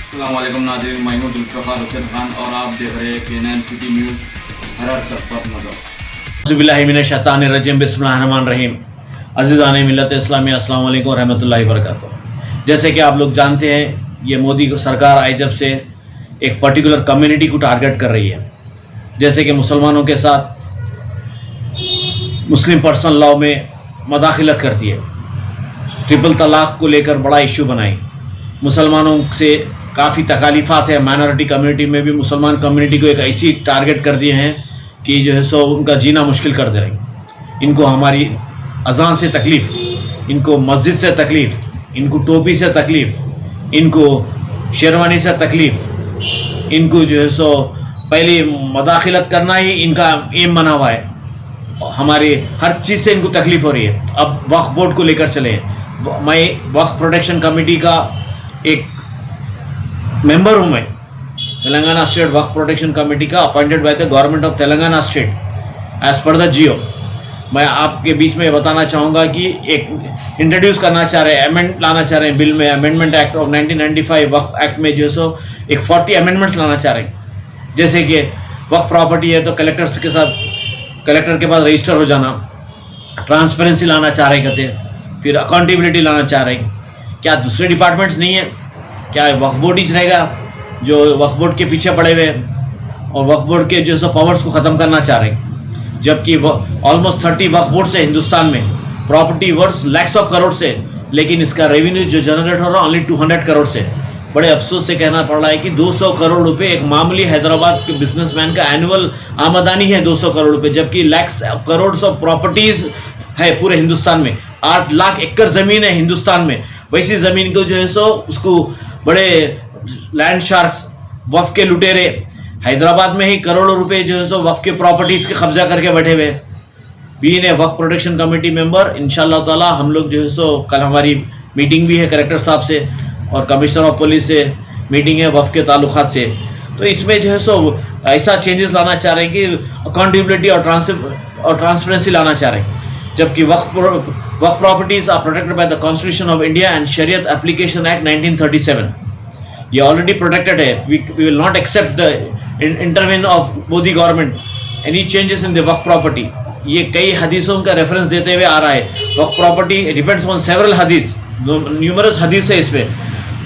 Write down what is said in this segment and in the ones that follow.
अस्सलामुअलैकुम नाज़रीन, मैं हूं जुल्फ़िकार हुसैन खान और आप देख रहे हैं K9 सिटी न्यूज़। हर सख्त नज़र बिस्मिल्लाहिर्रहमानिर्रहीम बिस्मिल्लाहिर्रहमानिर्रहीम। अज़ीज़ान मिल्लत इस्लामी, अस्सलाम वालेकुम रहमतुल्लाहि व बरकातुहू। जैसे कि आप लोग जानते हैं, ये मोदी सरकार आई जब से एक पर्टिकुलर कम्युनिटी को टारगेट कर रही है। जैसे कि मुसलमानों के साथ मुस्लिम पर्सनल लॉ में मदाखिलत करती है, ट्रिपल तलाक़ को लेकर बड़ा इशू बनाई, मुसलमानों से काफ़ी तकालीफ़ात है। माइनॉरिटी कम्युनिटी में भी मुसलमान कम्युनिटी को एक ऐसी टारगेट कर दिए हैं कि जो है सो उनका जीना मुश्किल कर दे रही। इनको हमारी अज़ान से तकलीफ़, इनको मस्जिद से तकलीफ़, इनको टोपी से तकलीफ़, इनको शेरवानी से तकलीफ़, इनको जो है सो पहले मदाखिलत करना ही इनका एम बना हुआ है। हमारी हर चीज़ से इनको तकलीफ़ हो रही है। अब वक्फ बोर्ड को लेकर चले, मैं वक्फ प्रोटेक्शन कमेटी का एक मेंबर हूँ। मैं Telangana state Waqf protection committee का appointed by the government of Telangana state as per the GO. मैं आपके बीच में बताना चाहूँगा कि एक इंट्रोड्यूस करना चाह रहे हैं, अमेंड लाना चाह रहे हैं बिल में, amendment act of 1995 Waqf act में जो है सो एक 40 अमेंडमेंट्स लाना चाह रहे हैं। जैसे कि वक्फ प्रॉपर्टी है तो कलेक्टर्स के साथ, कलेक्टर के पास रजिस्टर हो जाना, ट्रांसपेरेंसी लाना चाह रहे कहते, फिर अकाउंटेबिलिटी लाना चाह रहे हैं। क्या दूसरे डिपार्टमेंट्स नहीं है? क्या वक्फ बोर्ड ही रहेगा जो वक्फ बोर्ड के पीछे पड़े हुए और वक्फ बोर्ड के जो सो पावर्स को ख़त्म करना चाह रहे हैं? जबकि ऑलमोस्ट 30 वक्फ बोर्ड से हिंदुस्तान में, property worth lakhs of crore से, लेकिन इसका रेवेन्यू जो जनरेट हो रहा है ओनली 200 करोड़ से। बड़े अफसोस से कहना पड़ रहा है कि 200 करोड़ रुपए एक मामूली हैदराबाद के बिजनेसमैन का एनुअल आमदनी है, 200 करोड़ रुपए, जबकि लैक्स करोड़ ऑफ प्रॉपर्टीज है पूरे हिंदुस्तान में। 8 लाख एकड़ ज़मीन है हिंदुस्तान में। वैसी ज़मीन को जो है सो उसको बड़े लैंड शार्क्स, वक्फ के लुटेरे हैदराबाद में ही करोड़ों रुपए जो है सो वक्फ के प्रॉपर्टीज़ के कब्जा करके बैठे हुए। Being a Waqf protection committee member, इंशाल्लाह ताला हम लोग जो है सो कल हमारी मीटिंग भी है कलेक्टर साहब से और कमिश्नर ऑफ पुलिस से मीटिंग है वक्फ के ताल्लुकात से। तो इसमें जो है सो ऐसा चेंजेस लाना चाह रहे हैं कि अकाउंटेबिलिटी और ट्रांसपेरेंसी लाना चाह रहे हैं। जबकि Waqf properties are protected by the constitution of India and Shariat application act 1937। ये ऑलरेडी प्रोटेक्टेड है। We will not accept the intervene of Modi government any changes in the Waqf property. ये कई हदीसों का रेफरेंस देते हुए आ रहा है। Waqf property depends on several hadith, numerous hadith है इसमें।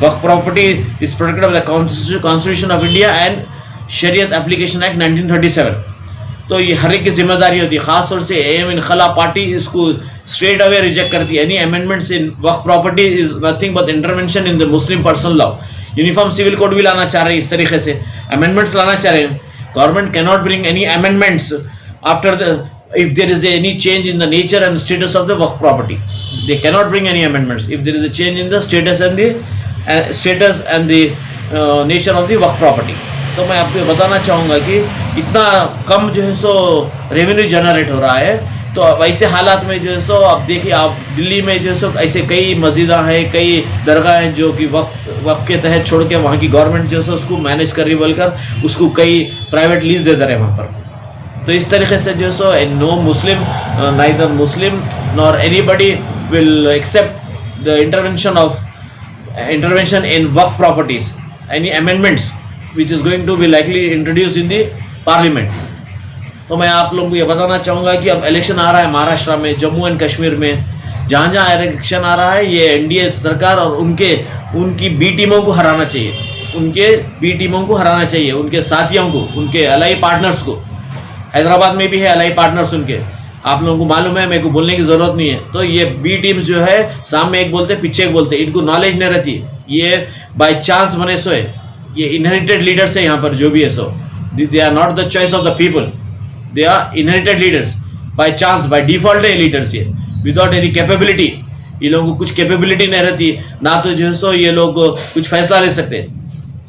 Waqf property is protected by the constitution of India and Shariat application act 1937। तो ये हर एक की जिम्मेदारी होती है। खासतौर से एम इनखला पार्टी इसको स्ट्रेट अवे रिजेक्ट करती है। Any amendments in Waqf property is nothing but intervention in the Muslim personal law. Uniform civil code भी लाना चाह रहे हैं, इस तरीके से अमेंडमेंट्स लाना चाह रहे हैं। Government can not bring any amendments after the if there is any change in the nature and status of the waqf property. They cannot bring any amendments if there is a change in the status and the nature of the waqf property. तो मैं आपको बताना चाहूँगा कि इतना कम जो है सो revenue generate हो रहा है। तो ऐसे हालात में जो है सो आप देखिए, आप दिल्ली में जो है सो ऐसे कई मस्जिदां हैं, कई दरगाह हैं जो कि वक्फ के तहत छोड़ के वहाँ की गवर्नमेंट जो है सो उसको मैनेज कर रही, बोलकर उसको कई प्राइवेट लीज दे रहे हैं वहाँ पर। तो इस तरीके से जो so no Muslim, neither Muslim nor anybody will accept the intervention in Waqf properties, any amendments which is going to be likely introduce in the parliament. तो मैं आप लोगों को ये बताना चाहूँगा कि अब इलेक्शन आ रहा है महाराष्ट्र में, जम्मू एंड कश्मीर में, जहाँ जहाँ इलेक्शन आ रहा है, ये एनडीए सरकार और उनकी बी टीमों को हराना चाहिए, उनके साथियों को, उनके अलाई पार्टनर्स को। हैदराबाद में भी है अलाई पार्टनर्स उनके, आप लोगों को मालूम है, मेरे को बोलने की ज़रूरत नहीं है। तो ये बी टीम्स जो है सामने एक बोलते पीछे एक बोलते, इनको नॉलेज नहीं रहती। ये बाय चांस बने सो है, ये इनहेरिटेड लीडर्स है यहाँ पर जो भी है सो। They are not the choice of the people, they are inherited leaders. By chance, by default है लीडर्स ये, विदाउट एनी कैपेबिलिटी। ये लोगों को कुछ कैपेबिलिटी नहीं रहती, ना तो जो है सो ये लोग कुछ फैसला ले सकते।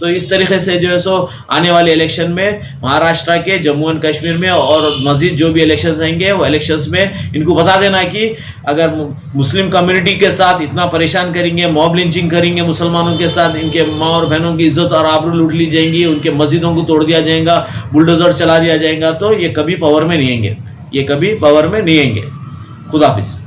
तो इस तरीके से जो है सो आने वाले इलेक्शन में महाराष्ट्र के, जम्मू एंड कश्मीर में और मजीद जो भी इलेक्शंस आएंगे वो इलेक्शंस में इनको बता देना कि अगर मुस्लिम कम्युनिटी के साथ इतना परेशान करेंगे, मॉब लिंचिंग करेंगे मुसलमानों के साथ, इनके माँ और बहनों की इज्जत और आबरू लूट ली जाएंगी, उनके मस्जिदों को तोड़ दिया जाएगा, बुलडोजर चला दिया जाएगा, तो ये कभी पावर में नहीं आएंगे, खुदा हाफिज़।